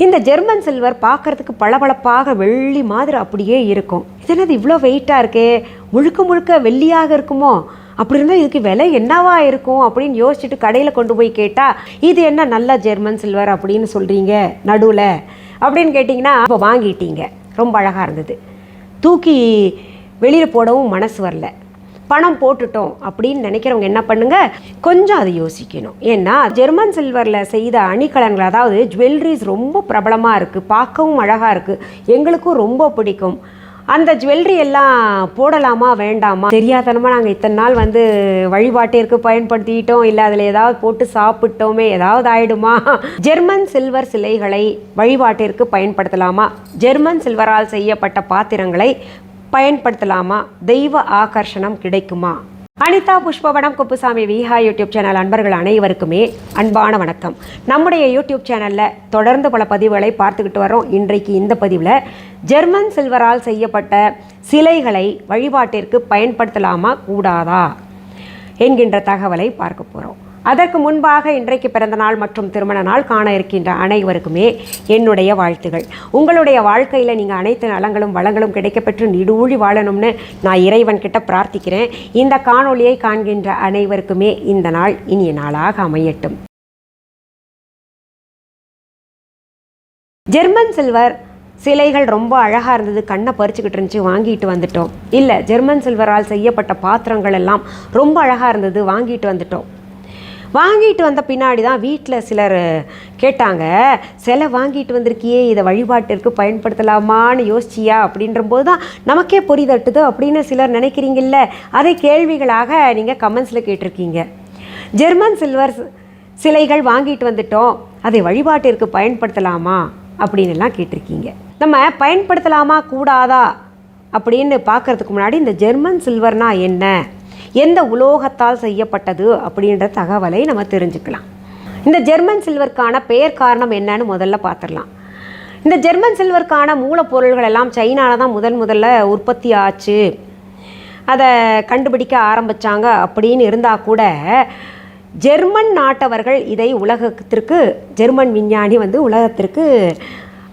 இந்த German silver பார்க்கறதுக்கு பளபளப்பாக வெள்ளி மாதிரி அப்படியே இருக்கும். இதனது இவ்வளோ வெயிட்டாக இருக்கே, முழுக்க முழுக்க வெள்ளியாக இருக்குமோ, அப்படி இருந்தால் இதுக்கு விலை என்னவா இருக்கும் அப்படின்னு யோசிச்சுட்டு கடையில் கொண்டு போய் கேட்டால், இது என்ன நல்ல ஜெர்மன் சில்வர் அப்படின்னு சொல்கிறீங்க நடுவில் அப்படின்னு கேட்டிங்கன்னா, இப்போ வாங்கிட்டீங்க, ரொம்ப அழகாக இருந்தது, தூக்கி வெளியில் போடவும் மனசு வரல, பணம் போட்டுட்டோம் அப்படின்னு நினைக்கிறவங்க என்ன பண்ணுங்க, கொஞ்சம் அதை யோசிக்கணும். ஏன்னா ஜெர்மன் சில்வரில் செய்த அணிகலன்கள், அதாவது ஜுவல்லரிஸ் ரொம்ப பிரபலமாக இருக்குது, பார்க்கவும் அழகாக இருக்குது, எங்களுக்கும் ரொம்ப பிடிக்கும். அந்த ஜுவல்லரி எல்லாம் போடலாமா வேண்டாமா தெரியாதனமாக நாங்கள் இத்தனை நாள் வழிபாட்டிற்கு பயன்படுத்திக்கிட்டோம், இல்லை அதில் ஏதாவது போட்டு சாப்பிட்டோமே ஏதாவது ஆயிடுமா, ஜெர்மன் சில்வர் சிலைகளை வழிபாட்டிற்கு பயன்படுத்தலாமா, ஜெர்மன் சில்வரால் செய்யப்பட்ட பாத்திரங்களை பயன்படுத்தலாமா, தெய்வ ஆகர்ஷணம் கிடைக்குமா? அனிதா புஷ்பவனம் குப்புசாமி விஹா யூடியூப் சேனல் அன்பர்கள் அனைவருக்குமே அன்பான வணக்கம். நம்முடைய யூடியூப் சேனலில் தொடர்ந்து பல பதிவுகளை பார்த்துக்கிட்டு வரோம். இன்றைக்கு இந்த பதிவில் ஜெர்மன் சில்வரால் செய்யப்பட்ட சிலைகளை வழிபாட்டிற்கு பயன்படுத்தலாமா கூடாதா என்கின்ற தகவலை பார்க்க போகிறோம். அதற்கு முன்பாக இன்றைக்கு பிறந்த நாள் மற்றும் திருமண நாள் காண இருக்கின்ற அனைவருக்குமே என்னுடைய வாழ்த்துகள். உங்களுடைய வாழ்க்கையில் நீங்கள் அனைத்து நலங்களும் வளங்களும் கிடைக்கப்பெற்று நீடூழி வாழணும்னு நான் இறைவன்கிட்ட பிரார்த்திக்கிறேன். இந்த காணொளியை காண்கின்ற அனைவருக்குமே இந்த நாள் இனிய நாளாக அமையட்டும். ஜெர்மன் சில்வர் சிலைகள் ரொம்ப அழகாக இருந்தது, கண்ணை பறிச்சுக்கிட்டு இருந்துச்சு, வாங்கிட்டு வந்துட்டோம். இல்லை, ஜெர்மன் சில்வரால் செய்யப்பட்ட பாத்திரங்கள் எல்லாம் ரொம்ப அழகாக இருந்தது, வாங்கிட்டு வந்துட்டோம். வாங்கிட்டு வந்த பின்னாடி தான் வீட்டில் சிலர் கேட்டாங்க, சிலை வாங்கிட்டு வந்திருக்கியே, இதை வழிபாட்டிற்கு பயன்படுத்தலாமான்னு யோசிச்சியா அப்படின்றபோது தான் நமக்கே பொறிதட்டுது அப்படின்னு சிலர் நினைக்கிறீங்கல்ல. அதை கேள்விகளாக நீங்கள் கமெண்ட்ஸில் கேட்டிருக்கீங்க. ஜெர்மன் சில்வர் சிலைகள் வாங்கிட்டு வந்துட்டோம், அதை வழிபாட்டிற்கு பயன்படுத்தலாமா அப்படின்னு எல்லாம் கேட்டிருக்கீங்க. நம்ம பயன்படுத்தலாமா கூடாதா அப்படின்னு பார்க்குறதுக்கு முன்னாடி இந்த ஜெர்மன் சில்வர்னா என்ன, எந்த உலோகத்தால் செய்யப்பட்டது அப்படின்ற தகவலை நம்ம தெரிஞ்சுக்கலாம். இந்த ஜெர்மன் சில்வருக்கான பெயர் காரணம் என்னன்னு முதல்ல பார்த்துடலாம். இந்த ஜெர்மன் சில்வருக்கான மூலப்பொருள்கள் எல்லாம் சைனாவில் தான் முதல்ல உற்பத்தி ஆச்சு, அதை கண்டுபிடிக்க ஆரம்பித்தாங்க அப்படின்னு இருந்தால் கூட, ஜெர்மன் நாட்டவர்கள் இதை உலகத்திற்கு, ஜெர்மன் விஞ்ஞானி உலகத்திற்கு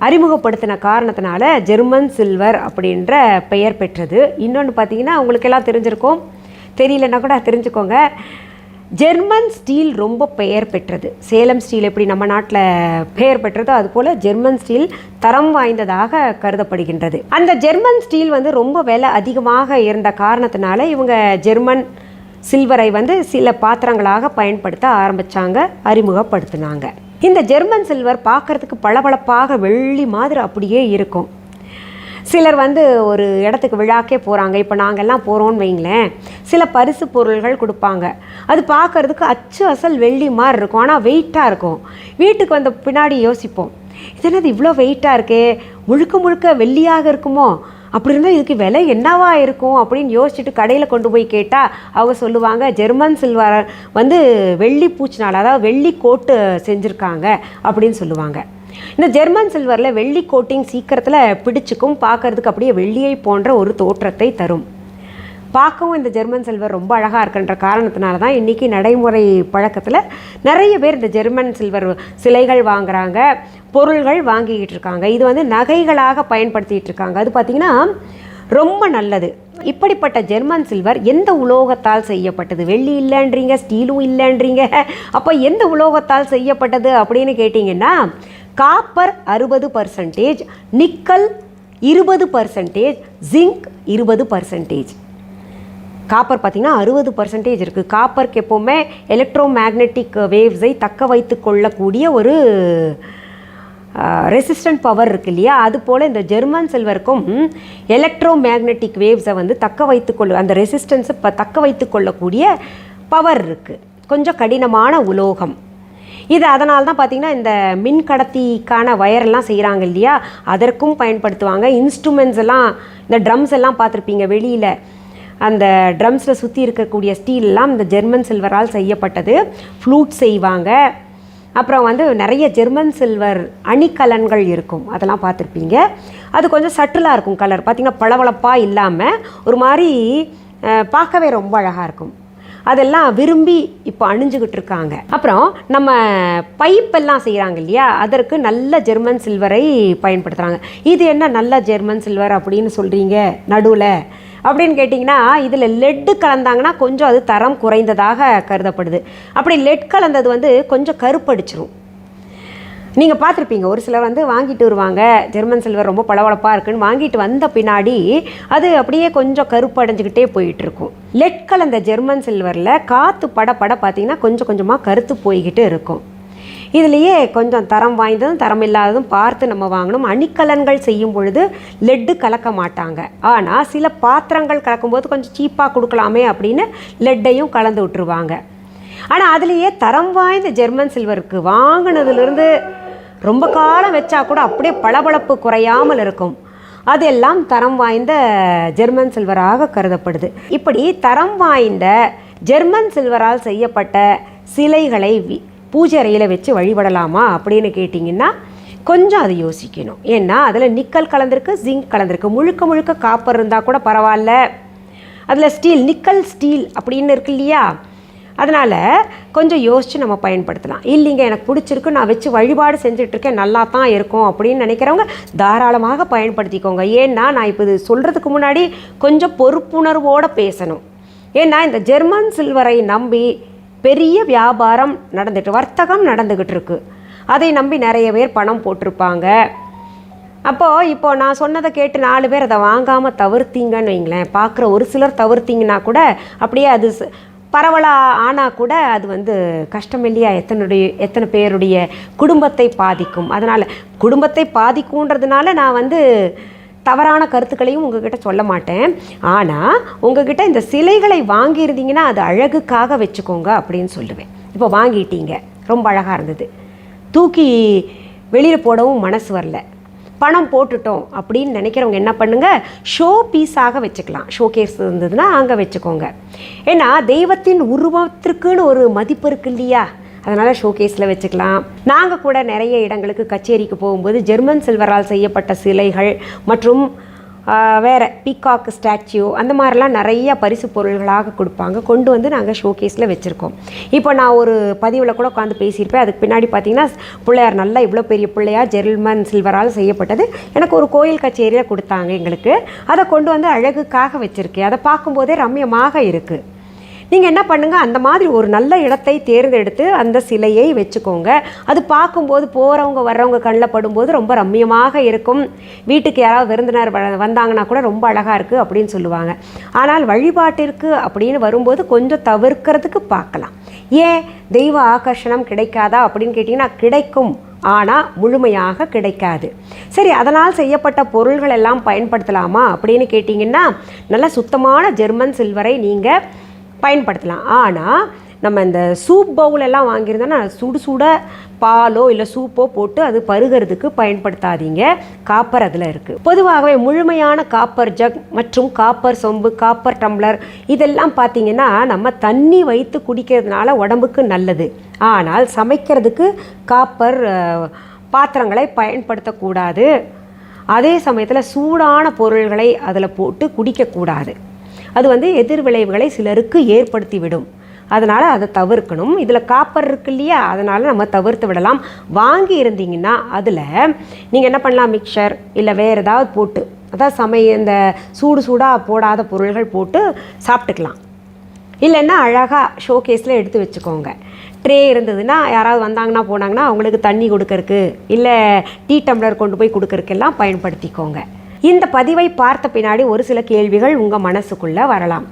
அறிமுகப்படுத்தின காரணத்தினால ஜெர்மன் சில்வர் அப்படின்ற பெயர் பெற்றது. இன்னொன்று பார்த்தீங்கன்னா, உங்களுக்கு எல்லாம் தெரிஞ்சிருக்கும், தெரியலன்னா கூட தெரிஞ்சுக்கோங்க, ஜெர்மன் ஸ்டீல் ரொம்ப பெயர் பெற்றது. சேலம் ஸ்டீல் எப்படி நம்ம நாட்டில் பெயர் பெற்றதோ அதுபோல் ஜெர்மன் ஸ்டீல் தரம் வாய்ந்ததாக கருதப்படுகின்றது. அந்த ஜெர்மன் ஸ்டீல் ரொம்ப விலை அதிகமாக இருந்த காரணத்தினால இவங்க ஜெர்மன் சில்வரை சில பாத்திரங்களாக பயன்படுத்த ஆரம்பித்தாங்க, அறிமுகப்படுத்தினாங்க. இந்த ஜெர்மன் சில்வர் பார்க்குறதுக்கு பளபளப்பாக வெள்ளி மாதிரி அப்படியே இருக்கும். சிலர் ஒரு இடத்துக்கு விழாக்கே போகிறாங்க, இப்போ நாங்கள்லாம் போகிறோன்னு வைங்களேன், சில பரிசு பொருள்கள் கொடுப்பாங்க, அது பார்க்குறதுக்கு அச்சு அசல் வெள்ளி மாதிரி இருக்கும், ஆனால் வெயிட்டாக இருக்கும். வீட்டுக்கு வந்த பின்னாடி யோசிப்போம், இதனது இவ்வளோ வெயிட்டாக இருக்கே, முழுக்க முழுக்க வெள்ளியாக இருக்குமோ, அப்படி இருந்தால் இதுக்கு விலை என்னவா இருக்கும் அப்படின்னு யோசிச்சுட்டு கடையில் கொண்டு போய் கேட்டால் அவங்க சொல்லுவாங்க, ஜெர்மன் சில்வர் வெள்ளி பூச்சினால், அதாவது வெள்ளி கோட்டு செஞ்சுருக்காங்க அப்படின்னு சொல்லுவாங்க. இந்த ஜெர்மன் சில்வரில் வெள்ளி கோட்டிங் சீக்கிரத்தில் பிடிச்சிக்கும், பார்க்கறதுக்கு அப்படியே வெள்ளியை போன்ற ஒரு தோற்றத்தை தரும். பார்க்கவும் இந்த ஜெர்மன் சில்வர் ரொம்ப அழகாக இருக்குன்ற காரணத்தினால தான் இன்றைக்கி நடைமுறை பழக்கத்தில் நிறைய பேர் இந்த ஜெர்மன் சில்வர் சிலைகள் வாங்குகிறாங்க, பொருள்கள் வாங்கிக்கிட்டு இருக்காங்க. இது நகைகளாக பயன்படுத்திகிட்டு இருக்காங்க. அது பார்த்திங்கன்னா ரொம்ப நல்லது. இப்படிப்பட்ட ஜெர்மன் சில்வர் எந்த உலோகத்தால் செய்யப்பட்டது? வெள்ளி இல்லைன்றீங்க, ஸ்டீலும் இல்லைன்றீங்க, அப்போ எந்த உலோகத்தால் செய்யப்பட்டது அப்படின்னு கேட்டிங்கன்னா, காப்பர் 60%, நிக்கல் 20%, ஜிங்க் 20%. காப்பர் பார்த்திங்கன்னா 60% இருக்குது. காப்பருக்கு எப்போவுமே எலக்ட்ரோ மேக்னெட்டிக் வேவ்ஸை தக்க வைத்து கொள்ளக்கூடிய ஒரு ரெசிஸ்டன்ட் பவர் இருக்குது இல்லையா, அதுபோல் இந்த ஜெர்மன் சில்வருக்கும் எலக்ட்ரோ மேக்னெட்டிக் வேவ்ஸை தக்க வைத்துக்கொள்ள, அந்த ரெசிஸ்டன்ஸை தக்க வைத்து கொள்ளக்கூடிய பவர் இருக்குது. கொஞ்சம் கடினமான உலோகம் இது. அதனால தான் பார்த்திங்கன்னா இந்த மின் கடத்திக்கான வயரெல்லாம் செய்கிறாங்க இல்லையா, அதற்கும் பயன்படுத்துவாங்க. இன்ஸ்ட்ருமெண்ட்ஸ் எல்லாம், இந்த ட்ரம்ஸ் எல்லாம் பார்த்துருப்பீங்க, வெளியில் அந்த ட்ரம்ஸில் சுற்றி இருக்கக்கூடிய ஸ்டீல்லாம் இந்த ஜெர்மன் சில்வரால் செய்யப்பட்டது. ஃப்ளூட் செய்வாங்க. அப்புறம் நிறைய ஜெர்மன் சில்வர் அணிகலன்கள் இருக்கும், அதெல்லாம் பார்த்துருப்பீங்க. அது கொஞ்சம் சட்டிலாக இருக்கும், கலர் பார்த்திங்கன்னா பளபளப்பாக இல்லாமல் ஒரு மாதிரி பார்க்கவே ரொம்ப அழகாக இருக்கும். அதெல்லாம் விரும்பி இப்போ அணிஞ்சுக்கிட்டு இருக்காங்க. அப்புறம் நம்ம பைப்பெல்லாம் செய்கிறாங்க இல்லையா, அதற்கு நல்ல ஜெர்மன் சில்வரை பயன்படுத்துகிறாங்க. இது என்ன நல்ல ஜெர்மன் சில்வர் அப்படின்னு சொல்கிறீங்க நடுவில் அப்படின்னு கேட்டிங்கன்னா, இதில் லெட்டு கலந்தாங்கன்னா கொஞ்சம் அது தரம் குறைந்ததாக கருதப்படுது. அப்படி லெட் கலந்தது கொஞ்சம் கருப்படிச்சிரும். நீங்கள் பார்த்துருப்பீங்க, ஒரு சிலர் வாங்கிட்டு வருவாங்க, ஜெர்மன் சில்வர் ரொம்ப பளபளப்பாக இருக்குன்னு வாங்கிட்டு வந்த பின்னாடி அது அப்படியே கொஞ்சம் கருப்படைஞ்சிக்கிட்டே போயிட்டுருக்கும். லெட் கலந்த ஜெர்மன் சில்வரில் காற்று பட பார்த்திங்கன்னா கொஞ்சம் கொஞ்சமாக கருத்து போய்கிட்டு இருக்கும். இதுலேயே கொஞ்சம் தரம் வாய்ந்ததும் தரம் இல்லாததும் பார்த்து நம்ம வாங்கணும். அணிகலன்கள் செய்யும் பொழுது லெட்டு கலக்க மாட்டாங்க. ஆனால் சில பாத்திரங்கள் கலக்கும்போது கொஞ்சம் சீப்பாக கொடுக்கலாமே அப்படின்னு லெட்டையும் கலந்து விட்டுருவாங்க. ஆனால் அதுலேயே தரம் வாய்ந்த ஜெர்மன் சில்வருக்கு வாங்கினதுலேருந்து ரொம்ப காலம் வச்சா கூட அப்படியே பளபளப்பு குறையாமல் இருக்கும். அதெல்லாம் தரம் வாய்ந்த ஜெர்மன் சில்வராக கருதப்படுது. இப்படி தரம் வாய்ந்த ஜெர்மன் சில்வரால் செய்யப்பட்ட சிலைகளை பூஜை அறையில் வச்சு வழிபடலாமா அப்படின்னு கேட்டிங்கன்னா கொஞ்சம் அதை யோசிக்கணும். ஏன்னா அதில் நிக்கல் கலந்துருக்கு, ஜிங்க் கலந்துருக்கு. முழுக்க முழுக்க காப்பர் இருந்தால் கூட பரவாயில்ல, அதில் ஸ்டீல், நிக்கல் ஸ்டீல் அப்படின்னு இருக்கு இல்லையா, அதனால் கொஞ்சம் யோசித்து நம்ம பயன்படுத்தலாம். இல்லைங்க எனக்கு பிடிச்சிருக்கு, நான் வச்சு வழிபாடு செஞ்சிட்ருக்கேன், நல்லா தான் இருக்கும் அப்படின்னு நினைக்கிறவங்க தாராளமாக பயன்படுத்திக்கோங்க. ஏன்னா நான் இப்போ இது சொல்கிறதுக்கு முன்னாடி கொஞ்சம் பொறுப்புணர்வோடு பேசணும். ஏன்னா இந்த ஜெர்மன் சில்வரை நம்பி பெரிய வியாபாரம் வர்த்தகம் நடந்துக்கிட்டு இருக்கு. அதை நம்பி நிறைய பேர் பணம் போட்டிருப்பாங்க. இப்போ நான் சொன்னதை கேட்டு 4 பேர் அதை வாங்காமல் தவிர்த்தீங்கன்னு வைங்களேன், பார்க்குற ஒரு சிலர் தவிர்த்திங்கன்னா கூட அப்படியே அது பரவலாக ஆனால் கூட அது கஷ்டம் இல்லையா, எத்தனை பேருடைய குடும்பத்தை பாதிக்கும். அதனால் குடும்பத்தை பாதிக்கும்ன்றதுனால நான் தவறான கருத்துக்களையும் உங்ககிட்ட சொல்ல மாட்டேன். ஆனால் உங்ககிட்ட இந்த சிலைகளை வாங்கியிருந்தீங்கன்னா அது அழகுக்காக வச்சுக்கோங்க அப்படின்னு சொல்லுவேன். இப்போ வாங்கிட்டீங்க, ரொம்ப அழகாக இருந்தது, தூக்கி வெளியில் போடவும் மனசு வரல, பணம் போட்டுட்டோம் அப்படின்னு நினைக்கிறவங்க என்ன பண்ணுங்கள், ஷோ பீஸாக வச்சுக்கலாம். ஷோ கேஸ் இருந்ததுன்னா அங்கே வச்சுக்கோங்க. ஏன்னா தெய்வத்தின் உருவத்திற்குன்னு ஒரு மதிப்பு இருக்கு இல்லையா, அதனால் ஷோகேஸில் வச்சுக்கலாம். நாங்கள் கூட நிறைய இடங்களுக்கு கச்சேரிக்கு போகும்போது ஜெர்மன் சில்வரால் செய்யப்பட்ட சிலைகள் மற்றும் வேறு பீகாக் ஸ்டாச்சு அந்த மாதிரிலாம் நிறைய பரிசு பொருள்களாக கொடுப்பாங்க, கொண்டு நாங்கள் ஷோகேஸில் வச்சுருக்கோம். இப்போ நான் ஒரு பதிவில் கூட உட்காந்து பேசியிருப்பேன். அதுக்கு பின்னாடி பார்த்திங்கன்னா பிள்ளையார், நல்லா இவ்வளோ பெரிய பிள்ளையார் ஜெர்மன் சில்வரால் செய்யப்பட்டது எனக்கு ஒரு கோயில் கச்சேரியில் கொடுத்தாங்க எங்களுக்கு. அதை கொண்டு அழகுக்காக வச்சுருக்கேன். அதை பார்க்கும்போதே ரம்யமாக இருக்குது. நீங்கள் என்ன பண்ணுங்கள், அந்த மாதிரி ஒரு நல்ல இடத்தை தேர்ந்தெடுத்து அந்த சிலையை வச்சுக்கோங்க. அது பார்க்கும்போது போகிறவங்க வர்றவங்க கண்ணில் படும்போது ரொம்ப ரம்மியமாக இருக்கும். வீட்டுக்கு யாராவது விருந்தினர் வந்தாங்கன்னா கூட ரொம்ப அழகாக இருக்குது அப்படின்னு சொல்லுவாங்க. ஆனால் வழிபாட்டிற்கு அப்படின்னு வரும்போது கொஞ்சம் தவிர்க்கிறதுக்கு பார்க்கலாம். ஏன் தெய்வ ஆகர்ஷணம் கிடைக்காதா அப்படின்னு கேட்டிங்கன்னா கிடைக்கும், ஆனால் முழுமையாக கிடைக்காது. சரி, அதனால் செய்யப்பட்ட பொருள்கள் எல்லாம் பயன்படுத்தலாமா அப்படின்னு கேட்டிங்கன்னா நல்ல சுத்தமான ஜெர்மன் சில்வரை நீங்கள் பயன்படுத்தலாம். ஆனால் நம்ம இந்த சூப் பவுலெல்லாம் வாங்கியிருந்தோன்னா சுட பாலோ இல்லை சூப்போ போட்டு அது பருகிறதுக்கு பயன்படுத்தாதீங்க. காப்பர் அதில் இருக்குது. பொதுவாகவே முழுமையான காப்பர் ஜக் மற்றும் காப்பர் சொம்பு, காப்பர் டம்ளர் இதெல்லாம் பார்த்திங்கன்னா நம்ம தண்ணி வைத்து குடிக்கிறதுனால உடம்புக்கு நல்லது. ஆனால் சமைக்கிறதுக்கு காப்பர் பாத்திரங்களை பயன்படுத்தக்கூடாது. அதே சமயத்தில் சூடான பொருள்களை அதில் போட்டு குடிக்கக்கூடாது. அது எதிர் விளைவுகளை சிலருக்கு ஏற்படுத்திவிடும். அதனால் அதை தவிர்க்கணும். இதில் காப்பர் இருக்கு இல்லையா, அதனால் நம்ம தவிர்த்து விடலாம். வாங்கி இருந்தீங்கன்னா அதில் நீங்கள் என்ன பண்ணலாம், மிக்சர் இல்லை வேறு ஏதாவது போட்டு, அதாவது இந்த சூடாக போடாத பொருள்கள் போட்டு சாப்பிட்டுக்கலாம். இல்லைன்னா அழகாக ஷோகேஸில் எடுத்து வச்சுக்கோங்க. ட்ரே இருந்ததுன்னா யாராவது வந்தாங்கன்னா போனாங்கன்னா அவங்களுக்கு தண்ணி கொடுக்கறக்கு இல்லை டீ டம்ளர் கொண்டு போய் கொடுக்கறக்கெல்லாம் பயன்படுத்திக்கோங்க. இந்த பதிவை பார்த்த பின்னாடி ஒரு சில கேள்விகள் உங்கள் மனசுக்குள்ளே வரலாம்.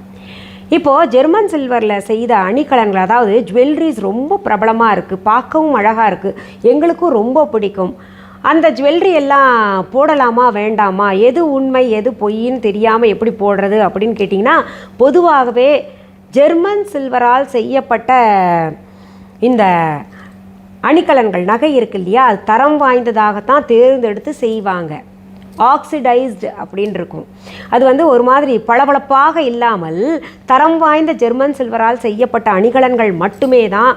இப்போது ஜெர்மன் சில்வரில் செய்த அணிகலன்கள், அதாவது ஜுவல்லரிஸ் ரொம்ப பிரபலமாக இருக்குது, பார்க்கவும் அழகாக இருக்குது, எங்களுக்கும் ரொம்ப பிடிக்கும். அந்த ஜுவல்லரி எல்லாம் போடலாமா வேண்டாமா, எது உண்மை எது பொய்ன்னு தெரியாமல் எப்படி போடுறது அப்படின்னு கேட்டிங்கன்னா, பொதுவாகவே ஜெர்மன் சில்வரால் செய்யப்பட்ட இந்த அணிகலன்கள் நகை இருக்கு இல்லையா, அது தரம் வாய்ந்ததாகத்தான் தேர்ந்தெடுத்து செய்வாங்க. ஆக்சிடைஸ்டு அப்படின்னு இருக்கும். அது ஒரு மாதிரி பளபளப்பாக இல்லாமல் தரம் வாய்ந்த ஜெர்மன் சில்வரால் செய்யப்பட்ட அணிகலன்கள் மட்டுமே தான்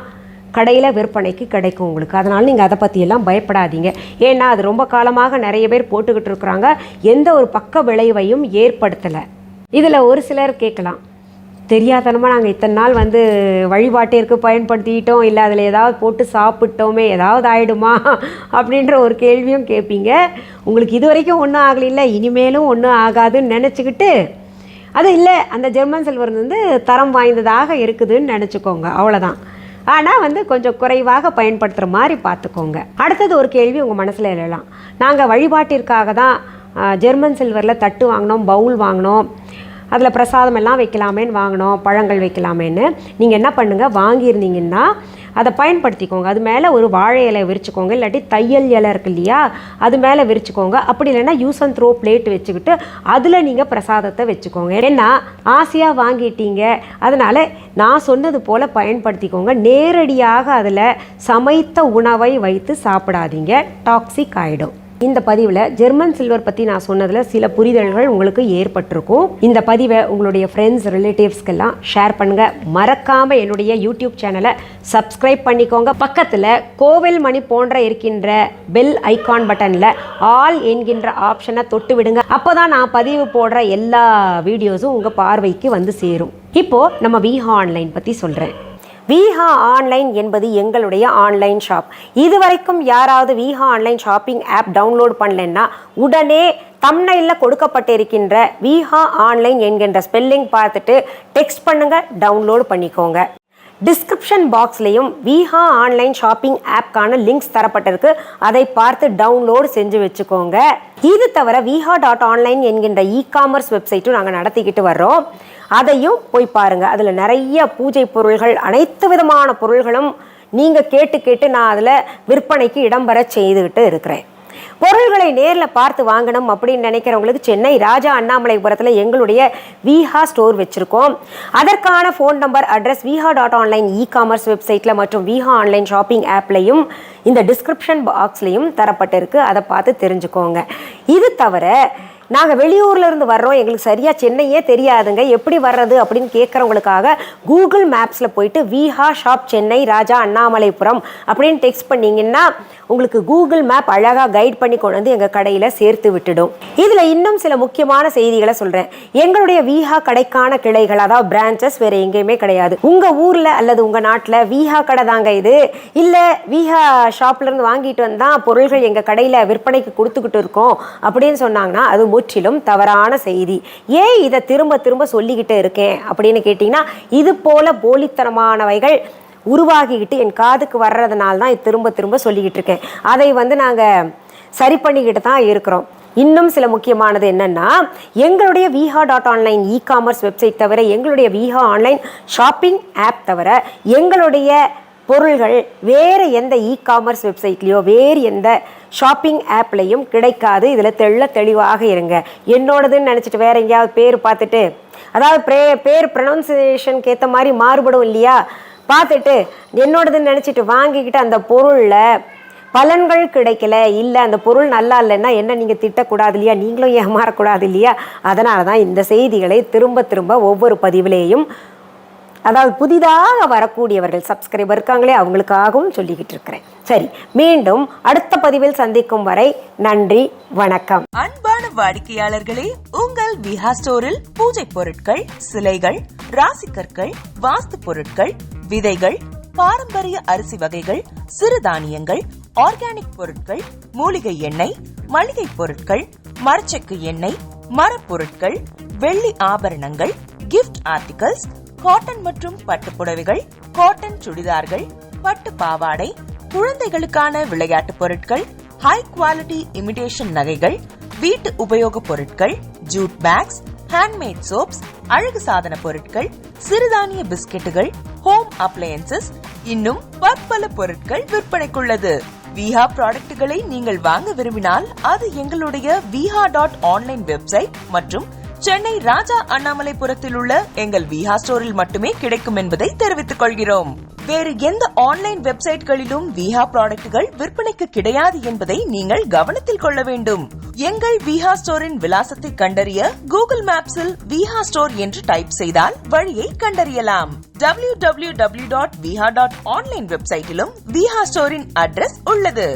கடையில் விற்பனைக்கு கிடைக்கும் உங்களுக்கு. அதனால் நீங்கள் அதை பற்றியெல்லாம் பயப்படாதீங்க. ஏன்னா அது ரொம்ப காலமாக நிறைய பேர் போட்டுக்கிட்டு இருக்கிறாங்க, எந்த ஒரு பக்க விளைவையும் ஏற்படுத்தலை. இதில் ஒரு சிலர் கேட்கலாம், தெரியாதனமாக நாங்கள் இத்தனை நாள் வந்து வழிபாட்டிற்கு பயன்படுத்திக்கிட்டோம், இல்லை அதில் ஏதாவது போட்டு சாப்பிட்டோமே ஏதாவது ஆகிடுமா அப்படின்ற ஒரு கேள்வியும் கேட்பீங்க. உங்களுக்கு இது வரைக்கும் ஒன்றும் ஆகலைல்ல, இனிமேலும் ஒன்றும் ஆகாதுன்னு நினச்சிக்கிட்டு அது இல்லை, அந்த ஜெர்மன் சில்வர் வந்து தரம் வாய்ந்ததாக இருக்குதுன்னு நினச்சிக்கோங்க, அவ்வளோதான். ஆனால் வந்து கொஞ்சம் குறைவாக பயன்படுத்துகிற மாதிரி பார்த்துக்கோங்க. அடுத்தது ஒரு கேள்வி உங்கள் மனசில் எழலாம், நாங்கள் வழிபாட்டிற்காக தான் ஜெர்மன் சில்வரில் தட்டு வாங்கினோம், பவுல் வாங்கினோம், அதில் பிரசாதம் எல்லாம் வைக்கலாமேன்னு வாங்கினோம், பழங்கள் வைக்கலாமேன்னு. நீங்கள் என்ன பண்ணுங்கள், வாங்கியிருந்தீங்கன்னா அதை பயன்படுத்திக்கோங்க. அது மேலே ஒரு வாழை இலை விரிச்சுக்கோங்க, இல்லாட்டி தையல் இலை இருக்கு இல்லையா, அது மேலே விரிச்சுக்கோங்க. அப்படி இல்லைன்னா யூஸ் அண்ட் த்ரோ பிளேட் வச்சுக்கிட்டு அதில் நீங்கள் பிரசாதத்தை வச்சுக்கோங்க. ஏன்னா ஆசையாக வாங்கிட்டீங்க, அதனால் நான் சொன்னது போல் பயன்படுத்திக்கோங்க. நேரடியாக அதில் சமைத்த உணவை வைத்து சாப்பிடாதீங்க, டாக்ஸிக் ஆகிடும். இந்த பதிவில் ஜெர்மன் சில்வர் பற்றி நான் சொன்னதில் சில புரிதல்கள் உங்களுக்கு ஏற்பட்டிருக்கும். இந்த பதிவை உங்களுடைய ஃப்ரெண்ட்ஸ் ரிலேட்டிவ்ஸ்க்கெல்லாம் ஷேர் பண்ணுங்கள். மறக்காமல் என்னுடைய யூடியூப் சேனலை சப்ஸ்கிரைப் பண்ணிக்கோங்க. பக்கத்தில் கோவில் மணி போன்ற இருக்கின்ற பெல் ஐகான் பட்டனில் ஆல் என்கின்ற ஆப்ஷனை தொட்டு விடுங்க. அப்போ தான் நான் பதிவு போடுற எல்லா வீடியோஸும் உங்கள் பார்வைக்கு வந்து சேரும். இப்போது நம்ம விஹா ஆன்லைன் பற்றி சொல்கிறேன். விஹா ஆன்லைன் என்பது எங்களுடைய ஆன்லைன் ஷாப். இதுவரைக்கும் யாராவது Viha online shopping app download பண்ணலன்னா உடனே தம்ப்நெயிலில் கொடுக்கப்பட்டிருக்கின்ற விஹா ஆன்லைன் என்கின்ற ஸ்பெல்லிங் பார்த்துட்டு டெக்ஸ்ட் பண்ணுங்கள், டவுன்லோட் பண்ணிக்கோங்க. டிஸ்கிரிப்ஷன் பாக்ஸ்லேயும் விஹா ஆன்லைன் ஷாப்பிங் ஆப்கான லிங்க்ஸ் தரப்பட்டிருக்கு, அதை பார்த்து டவுன்லோடு செஞ்சு வச்சுக்கோங்க. இது தவிர viha.online என்கின்ற இ-காமர்ஸ் வெப்சைட்டும் நாங்கள் நடத்திக்கிட்டு வர்றோம், அதையும் போய் பாருங்கள். அதில் நிறைய பூஜை பொருள்கள், அனைத்து விதமான பொருள்களும் நீங்கள் கேட்டு நான் அதில் விற்பனைக்கு இடம்பெற செய்துக்கிட்டு இருக்கிறேன். பொருள்களை நேரில் பார்த்து வாங்கணும் அப்படின்னு நினைக்கிறவங்களுக்கு சென்னை ராஜா அண்ணாமலைபுரத்தில் எங்களுடைய விஹா ஸ்டோர் வச்சுருக்கோம். அதற்கான phone number, address viha.online e-commerce வெப்சைட்டில் மற்றும் விஹா ஆன்லைன் ஷாப்பிங் ஆப்லையும் இந்த டிஸ்கிரிப்ஷன் பாக்ஸ்லையும் தரப்பட்டிருக்கு, அதை பார்த்து தெரிஞ்சுக்கோங்க. இது தவிர நாங்கள் வெளியூர்லேருந்து வர்றோம், எங்களுக்கு சரியாக சென்னையே தெரியாதுங்க, எப்படி வர்றது அப்படின்னு கேட்குறவங்களுக்காக கூகுள் மேப்ஸில் போயிட்டு விஹா ஷாப் சென்னை ராஜா அண்ணாமலைபுரம் அப்படின்னு டெக்ஸ்ட் பண்ணிங்கன்னா உங்களுக்கு கூகுள் மேப் அழகாக கைட் பண்ணி கொண்டு வந்து எங்கள் கடையில் சேர்த்து விட்டுடும். இதில் இன்னும் சில முக்கியமான செய்திகளை சொல்கிறேன். எங்களுடைய விஹா கடைக்கான கிளைகள், அதாவது பிரான்ச்சஸ் வேறு எங்கேயுமே கிடையாது. உங்கள் ஊரில் அல்லது உங்கள் நாட்டில் விஹா கடை தாங்க இது, இல்லை விஹா ஷாப்லேருந்து வாங்கிட்டு வந்தால் பொருள்கள் எங்கள் கடையில் விற்பனைக்கு கொடுத்துக்கிட்டு இருக்கோம் அப்படின்னு சொன்னாங்கன்னா அது முற்றிலும் தவறான செய்தி. ஏன் இதை திரும்ப சொல்லிக்கிட்டு இருக்கேன் அப்படின்னு கேட்டிங்கன்னா, இது போல போலித்தனமானவைகள் உருவாகிக்கிட்டு என் காதுக்கு வர்றதுனால தான் திரும்ப சொல்லிக்கிட்டு இருக்கேன். அதை வந்து நாங்கள் சரி பண்ணிக்கிட்டு தான் இருக்கிறோம். இன்னும் சில முக்கியமானது என்னென்னா, எங்களுடைய viha.online இ-காமர்ஸ் வெப்சைட் தவிர, எங்களுடைய விஹா ஆன்லைன் ஷாப்பிங் ஆப் தவிர எங்களுடைய பொருள்கள் வேறு எந்த இ-காமர்ஸ் வெப்சைட்லேயோ வேறு எந்த ஷாப்பிங் ஆப்லையும் கிடைக்காது. இதில் தெளிவாக இருங்க. என்னோடதுன்னு நினச்சிட்டு வேறு எங்கேயாவது பேர் பார்த்துட்டு, அதாவது பேர் ப்ரொனவுன்சியேஷனுக்கு ஏற்ற மாதிரி மாறுபடும் இல்லையா, பார்த்துட்டு என்னோடதுன்னு நினச்சிட்டு வாங்கிக்கிட்டு அந்த பொருளில் பலன்கள் கிடைக்கல, இல்லை அந்த பொருள் நல்லா இல்லைன்னா என்ன நீங்கள் திட்டக்கூடாது இல்லையா, நீங்களும் ஏமாறக்கூடாது இல்லையா. அதனால தான் இந்த செய்திகளை திரும்ப ஒவ்வொரு பதிவிலேயும், அதாவது புதிதாக வரக்கூடியவர்கள் சப்ஸ்கிரைபர் இருக்காங்களே அவங்களுக்காகவும் சொல்லிக்கிட்டு இருக்கிறேன். சரி, மீண்டும் அடுத்த பதிவில் சந்திக்கும் வரை நன்றி, வணக்கம். அன்பான வாடிக்கையாளர்களே, உங்கள் விஹா ஸ்டோரில் பூஜை பொருட்கள், சிலைகள், ராசிக்கற்கள், வாஸ்து பொருட்கள், விதைகள், பாரம்பரிய அரிசி வகைகள், சிறுதானியங்கள், ஆர்கானிக் பொருட்கள், மூலிகை எண்ணெய், மளிகை பொருட்கள், மரச்செக்கு எண்ணெய், மரப்பொருட்கள், வெள்ளி ஆபரணங்கள், கிஃப்ட் ஆர்டிகல்ஸ், காட்டன் மற்றும் பட்டு புடவைகள், காட்டன் சுடிதார்கள், பட்டு பாவாடை, குழந்தைகளுக்கான விளையாட்டு பொருட்கள், ஹை குவாலிட்டி இமிடேஷன் நகைகள், வீட்டு உபயோக பொருட்கள், ஜூட் பேக்ஸ், ஹேண்ட்மேட் சோப்ஸ், அழகு சாதன பொருட்கள், சிறுதானிய பிஸ்கெட்டுகள், ஹோம் அப்ளையன்சஸ், இன்னும் பற்பல பொருட்கள் விற்பனைக்குள்ளது. விஹா ப்ராடக்ட்களை நீங்கள் வாங்க விரும்பினால் அது எங்களுடைய viha.online வெப்சைட் மற்றும் சென்னை ராஜா அண்ணாமலைபுரத்தில் உள்ள எங்கள் விஹா ஸ்டோரில் மட்டுமே கிடைக்கும் என்பதை தெரிவித்துக் கொள்கிறோம். வேறு எந்த ஆன்லைன் வெப்சைட்களிலும் விஹா ப்ராடக்ட்கள் விற்பனைக்கு கிடையாது என்பதை நீங்கள் கவனத்தில் கொள்ள வேண்டும். எங்கள் விஹா ஸ்டோரின் விலாசத்தை கண்டறிய கூகுள் மேப்ஸில் விஹா ஸ்டோர் என்று டைப் செய்தால் வழியை கண்டறியலாம். www.viha.online வெப்சைட்டிலும் விஹா ஸ்டோரின் அட்ரஸ் உள்ளது.